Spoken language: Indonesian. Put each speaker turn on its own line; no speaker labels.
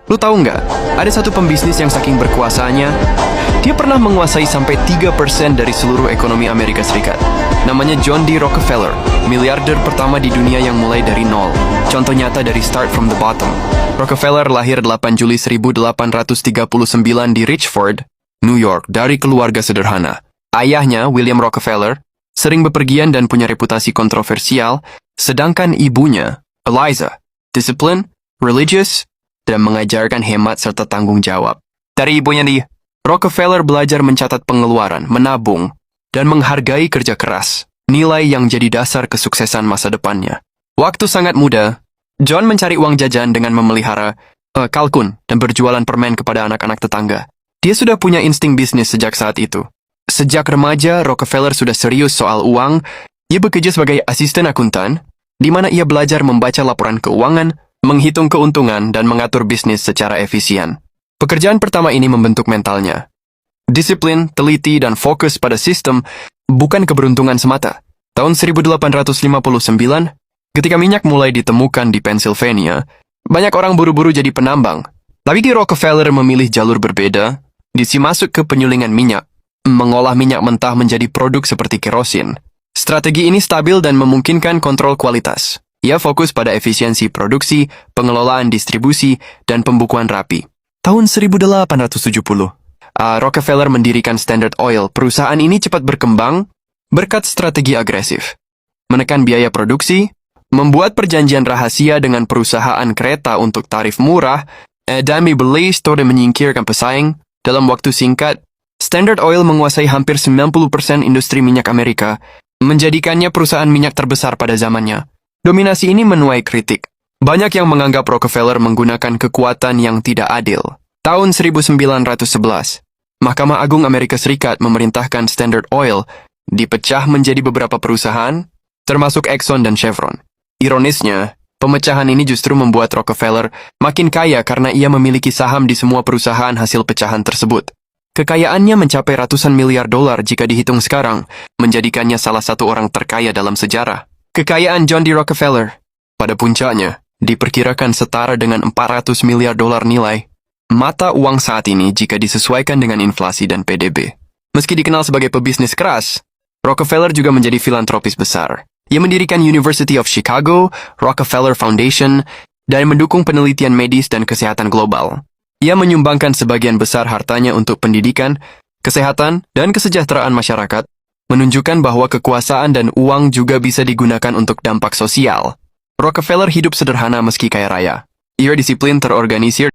Lu tahu nggak, ada satu pembisnis yang saking berkuasanya, dia pernah menguasai sampai 3% dari seluruh ekonomi Amerika Serikat. Namanya John D. Rockefeller, miliarder pertama di dunia yang mulai dari nol. Contoh nyata dari start from the bottom. Rockefeller lahir 8 Juli 1839 di Richford, New York, dari keluarga sederhana. Ayahnya, William Rockefeller, sering bepergian dan punya reputasi kontroversial, sedangkan ibunya, Eliza, disiplin, religious, dan mengajarkan hemat serta tanggung jawab. Dari ibunya nih, Rockefeller belajar mencatat pengeluaran, menabung, dan menghargai kerja keras, nilai yang jadi dasar kesuksesan masa depannya. Waktu sangat muda, John mencari uang jajan dengan memelihara kalkun dan berjualan permen kepada anak-anak tetangga. Dia sudah punya insting bisnis sejak saat itu. Sejak remaja, Rockefeller sudah serius soal uang. Ia bekerja sebagai asisten akuntan, di mana ia belajar membaca laporan keuangan, menghitung keuntungan, dan mengatur bisnis secara efisien. Pekerjaan pertama ini membentuk mentalnya. Disiplin, teliti, dan fokus pada sistem bukan keberuntungan semata. Tahun 1859, ketika minyak mulai ditemukan di Pennsylvania, banyak orang buru-buru jadi penambang. Tapi Rockefeller memilih jalur berbeda, masuk ke penyulingan minyak, mengolah minyak mentah menjadi produk seperti kerosin. Strategi ini stabil dan memungkinkan kontrol kualitas. Ia fokus pada efisiensi produksi, pengelolaan distribusi, dan pembukuan rapi. Tahun 1870, Rockefeller mendirikan Standard Oil. Perusahaan ini cepat berkembang berkat strategi agresif. Menekan biaya produksi, membuat perjanjian rahasia dengan perusahaan kereta untuk tarif murah, dan membeli stok dan menyingkirkan pesaing. Dalam waktu singkat, Standard Oil menguasai hampir 90% industri minyak Amerika, menjadikannya perusahaan minyak terbesar pada zamannya. Dominasi ini menuai kritik. Banyak yang menganggap Rockefeller menggunakan kekuatan yang tidak adil. Tahun 1911, Mahkamah Agung Amerika Serikat memerintahkan Standard Oil dipecah menjadi beberapa perusahaan, termasuk Exxon dan Chevron. Ironisnya, pemecahan ini justru membuat Rockefeller makin kaya karena ia memiliki saham di semua perusahaan hasil pecahan tersebut. Kekayaannya mencapai ratusan miliar dolar jika dihitung sekarang, menjadikannya salah satu orang terkaya dalam sejarah. Kekayaan John D. Rockefeller pada puncaknya diperkirakan setara dengan 400 miliar dolar nilai mata uang saat ini jika disesuaikan dengan inflasi dan PDB. Meski dikenal sebagai pebisnis keras, Rockefeller juga menjadi filantropis besar. Ia mendirikan University of Chicago, Rockefeller Foundation, dan mendukung penelitian medis dan kesehatan global. Ia menyumbangkan sebagian besar hartanya untuk pendidikan, kesehatan, dan kesejahteraan masyarakat, menunjukkan bahwa kekuasaan dan uang juga bisa digunakan untuk dampak sosial. Rockefeller hidup sederhana meski kaya raya. Ia disiplin, terorganisir,